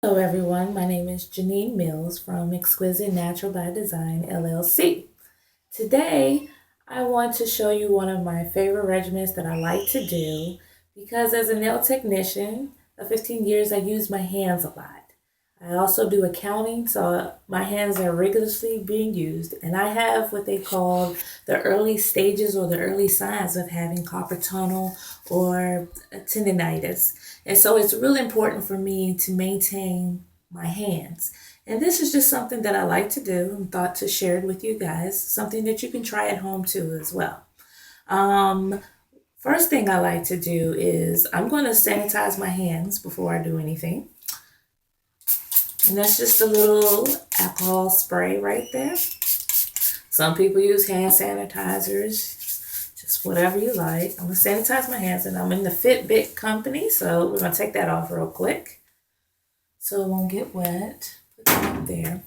Hello, everyone. My name is Janine Mills from Exquisite Natural by Design LLC. Today, I want to show you one of my favorite regimens that I like to do because, as a nail technician of 15 years, I use my hands a lot. I also do accounting, so my hands are rigorously being used, and I have what they call the early stages or the early signs of having carpal tunnel or tendonitis. And so it's really important for me to maintain my hands. And this is just something that I like to do and thought to share it with you guys, something that you can try at home too as well. Um, First thing I like to do is I'm going to sanitize my hands before I do anything. And that's just a little alcohol spray right there. Some people use hand sanitizers, just whatever you like. I'm gonna sanitize my hands, and I'm in the Fitbit company, so we're gonna take that off real quick so it won't get wet. Put that up there.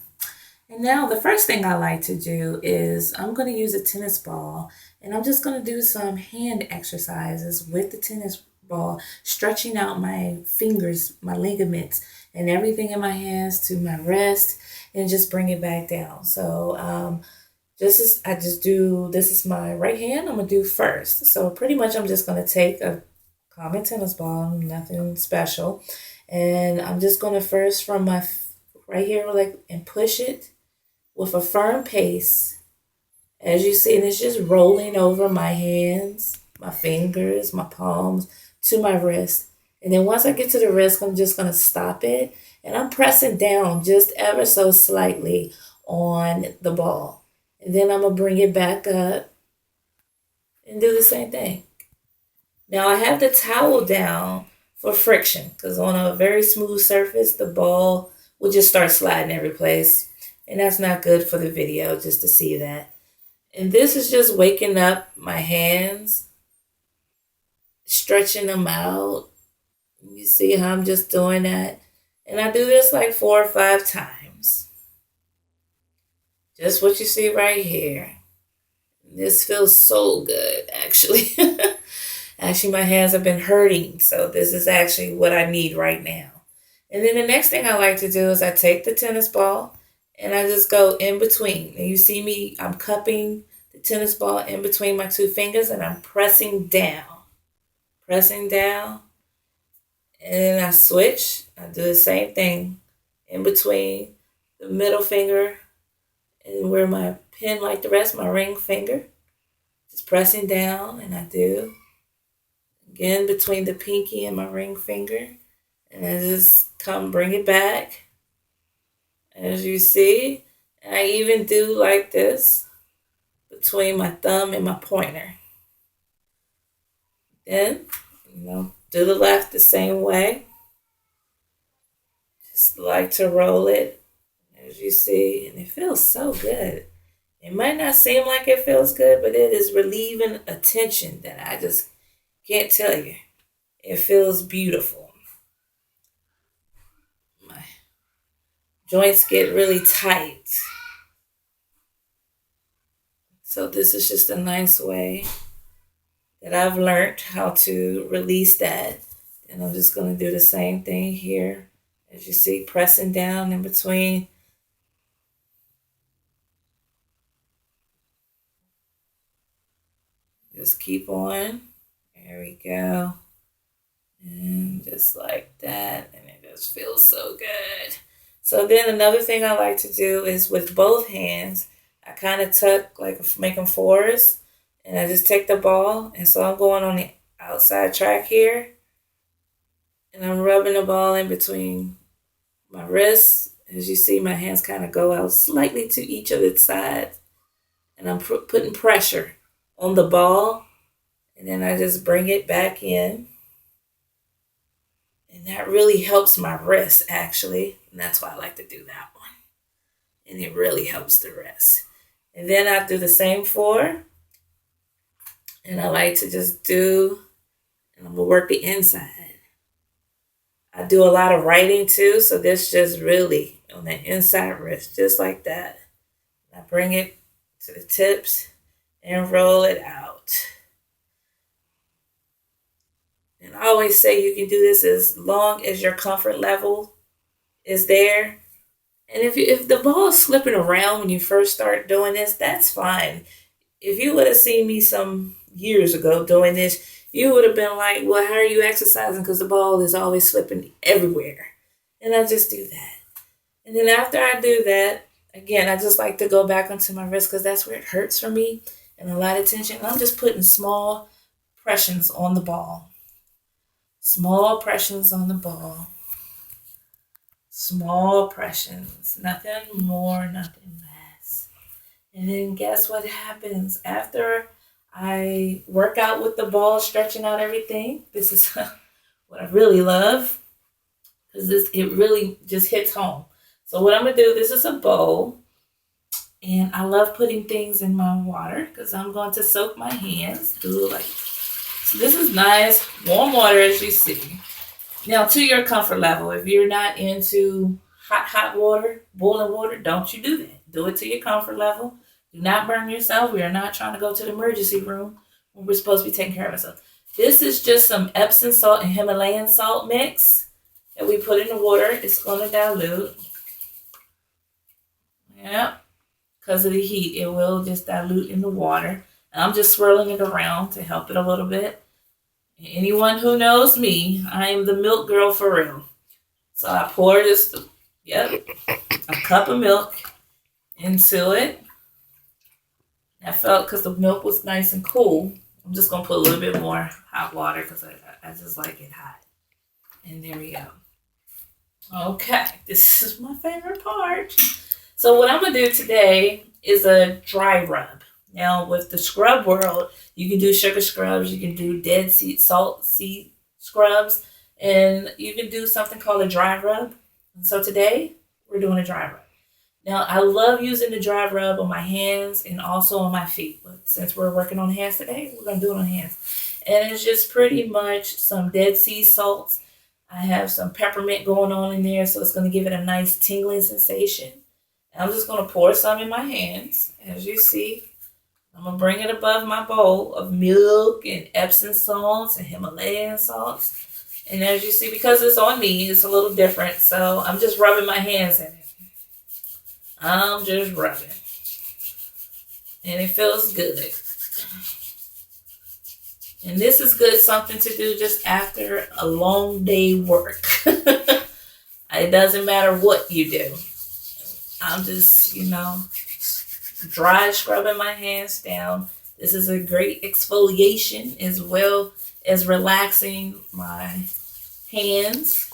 And now the first thing I like to do is I'm gonna use a tennis ball, and I'm just gonna do some hand exercises with the tennis ball, stretching out my fingers, my ligaments, and everything in my hands to my wrist, and just bring it back down. This is my right hand. I'm gonna do first. So pretty much I'm just gonna take a common tennis ball, nothing special, and I'm just gonna first from my right here like and push it with a firm pace. As you see, and it's just rolling over my hands, my fingers, my palms to my wrist. And then once I get to the wrist, I'm just gonna stop it, and I'm pressing down just ever so slightly on the ball. And then I'm gonna bring it back up and do the same thing. Now I have the towel down for friction because on a very smooth surface, the ball will just start sliding every place. And that's not good for the video just to see that. And this is just waking up my hands, stretching them out. You see how I'm just doing that? And I do this like 4 or 5 times. Just what you see right here. This feels so good, actually. Actually, my hands have been hurting, so this is actually what I need right now. And then the next thing I like to do is I take the tennis ball and I just go in between. And you see me, I'm cupping the tennis ball in between my two fingers and I'm pressing down. And then I switch. I do the same thing in between the middle finger and where my pin, like the rest, my ring finger. Just pressing down, and I do again between the pinky and my ring finger, and I just come bring it back, as you see. And I even do like this between my thumb and my pointer. Then, do the left the same way. Just like to roll it, as you see, and it feels so good. It might not seem like it feels good, but it is relieving a tension that I just can't tell you. It feels beautiful. My joints get really tight. So this is just a nice way that I've learned how to release that. And I'm just going to do the same thing here. As you see, pressing down in between. Just keep on. There we go. And just like that. And it just feels so good. So then another thing I like to do is with both hands, I kind of tuck, like make them fours. And I just take the ball. And so I'm going on the outside track here. And I'm rubbing the ball in between my wrists. As you see, my hands kind of go out slightly to each of its sides. And I'm putting pressure on the ball. And then I just bring it back in. And that really helps my wrist, actually. And that's why I like to do that one. And it really helps the wrist. And then I do the same four. And I like to just do, and I'm going to work the inside. I do a lot of writing too, so this just really on the inside wrist, just like that. I bring it to the tips and roll it out. And I always say you can do this as long as your comfort level is there. And if the ball is slipping around when you first start doing this, that's fine. If you would have seen me some years ago doing this, you would have been like, well, how are you exercising? Because the ball is always slipping everywhere. And I just do that. And then after I do that, again, I just like to go back onto my wrist because that's where it hurts for me and a lot of tension. I'm just putting small pressions on the ball. Small pressions on the ball. Small pressions. Nothing more, nothing less. And then guess what happens? After I work out with the ball, stretching out everything, this is what I really love because it really just hits home. So what I'm gonna do, this is a bowl, and I love putting things in my water because I'm going to soak my hands. Do like so. This is nice warm water, as you see. Now, to your comfort level, if you're not into hot water, boiling water, don't you do that. Do it to your comfort level. Do not burn yourself. We are not trying to go to the emergency room when we're supposed to be taking care of ourselves. This is just some Epsom salt and Himalayan salt mix that we put in the water. It's going to dilute. Yeah, because of the heat, it will just dilute in the water. And I'm just swirling it around to help it a little bit. Anyone who knows me, I am the milk girl for real. So I pour this, a cup of milk into it. I felt because the milk was nice and cool, I'm just going to put a little bit more hot water because I just like it hot. And there we go. Okay, this is my favorite part. So what I'm going to do today is a dry rub. Now, with the scrub world, you can do sugar scrubs, you can do dead sea salt sea scrubs, and you can do something called a dry rub. And so today, we're doing a dry rub. Now, I love using the dry rub on my hands and also on my feet. But since we're working on hands today, we're going to do it on hands. And it's just pretty much some Dead Sea salts. I have some peppermint going on in there, so it's going to give it a nice tingling sensation. And I'm just going to pour some in my hands, as you see. I'm going to bring it above my bowl of milk and Epsom salts and Himalayan salts. And as you see, because it's on me, it's a little different. So I'm just rubbing my hands in it. I'm just rubbing. And it feels good. And this is good, something to do just after a long day work. It doesn't matter what you do. I'm just, dry scrubbing my hands down. This is a great exfoliation as well as relaxing my hands.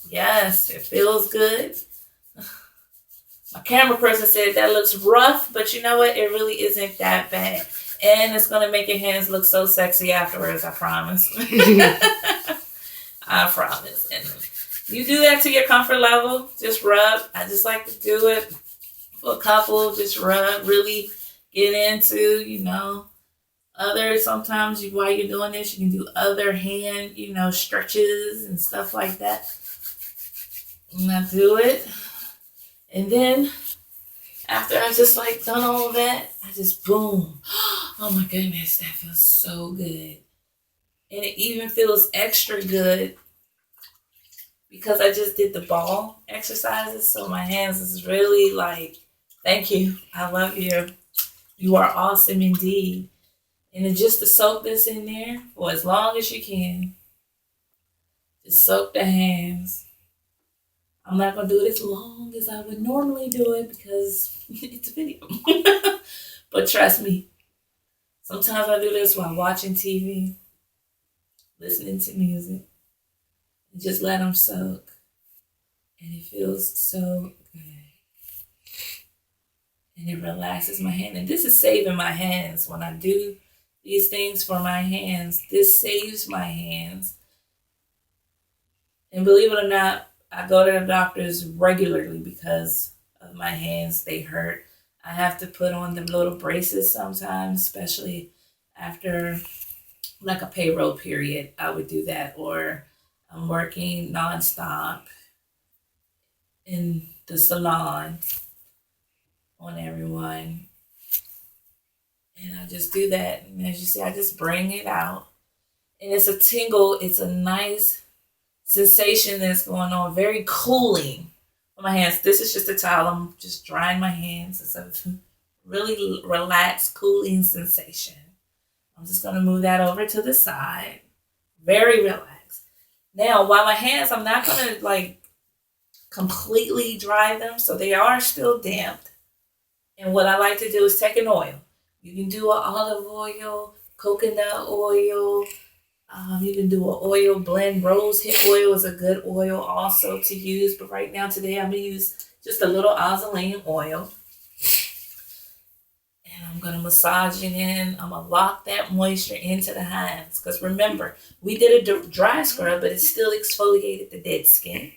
Yes, it feels good. My camera person said that looks rough, but you know what? It really isn't that bad. And it's going to make your hands look so sexy afterwards, I promise. I promise. And you do that to your comfort level. Just rub. I just like to do it for a couple. Just rub. Really get into, other. Sometimes while you're doing this, you can do other hand, stretches and stuff like that. And I do it. And then after I just done all of that, I just boom. Oh my goodness, that feels so good. And it even feels extra good because I just did the ball exercises. So my hands is really thank you. I love you. You are awesome indeed. And then just to soak this in there for as long as you can. Just soak the hands. I'm not going to do it as long as I would normally do it because it's a video. But trust me, sometimes I do this while watching TV, listening to music, and just let them soak. And it feels so good. And it relaxes my hand. And this is saving my hands. When I do these things for my hands, this saves my hands. And believe it or not, I go to the doctors regularly because of my hands. They hurt. I have to put on the little braces sometimes, especially after a payroll period. I would do that, or I'm working nonstop in the salon on everyone. And I just do that. And as you see, I just bring it out. And it's a tingle. It's a nice sensation that's going on, very cooling on my hands. This is just a towel. I'm just drying my hands. It's a really relaxed, cooling sensation. I'm just going to move that over to the side. Very relaxed. Now, while my hands, I'm not going to like completely dry them, so they are still damp. And what I like to do is take an oil. You can do an olive oil, coconut oil. You can do an oil blend. Rose hip oil is a good oil also to use. But right now, today, I'm going to use just a little Azaleen oil. And I'm going to massage it in. I'm going to lock that moisture into the hands. Because remember, we did a dry scrub, but it still exfoliated the dead skin.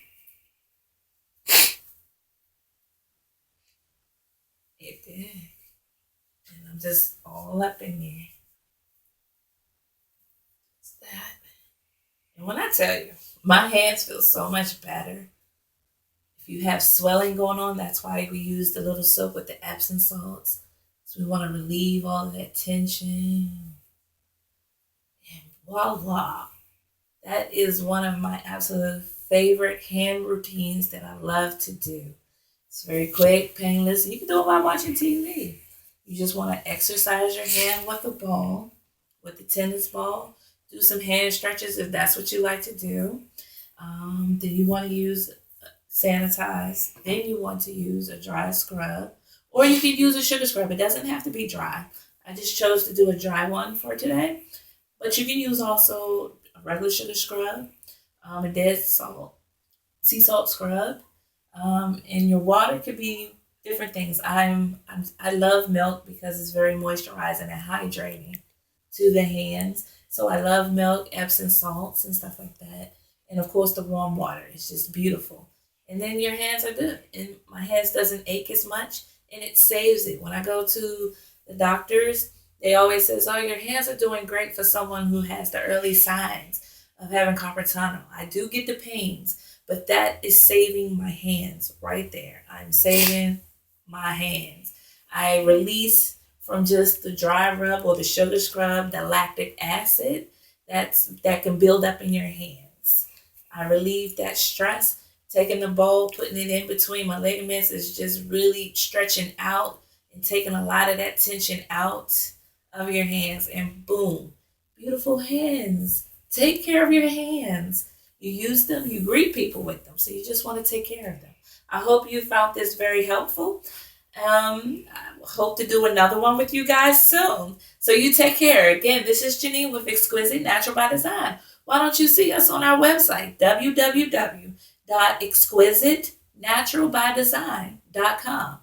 It did. And I'm just all up in there. Just that. And when I tell you, my hands feel so much better. If you have swelling going on, that's why we use the little soap with the Epsom salts. So we want to relieve all of that tension. And voila. That is one of my absolute favorite hand routines that I love to do. It's very quick, painless. You can do it while watching TV. You just want to exercise your hand with the ball, with the tennis ball. Do some hand stretches if that's what you like to do. Then you want to use sanitize. Then you want to use a dry scrub. Or you can use a sugar scrub. It doesn't have to be dry. I just chose to do a dry one for today. But you can use also a regular sugar scrub, a dead salt, sea salt scrub. And your water could be different things. I love milk because it's very moisturizing and hydrating to the hands. So I love milk, Epsom salts, and stuff like that. And of course, the warm water. It's just beautiful. And then your hands are good. And my hands doesn't ache as much, and it saves it. When I go to the doctors, they always says, "Oh, your hands are doing great for someone who has the early signs of having carpal tunnel." I do get the pains, but that is saving my hands right there. I'm saving my hands. I release from just the dry rub or the sugar scrub, the lactic acid that can build up in your hands. I relieve that stress. Taking the bowl, putting it in between my ligaments is just really stretching out and taking a lot of that tension out of your hands. And boom, beautiful hands. Take care of your hands. You use them, you greet people with them. So you just want to take care of them. I hope you found this very helpful. I hope to do another one with you guys soon. So you take care. Again, this is Janine with Exquisite Natural by Design. Why don't you see us on our website, www.exquisitenaturalbydesign.com.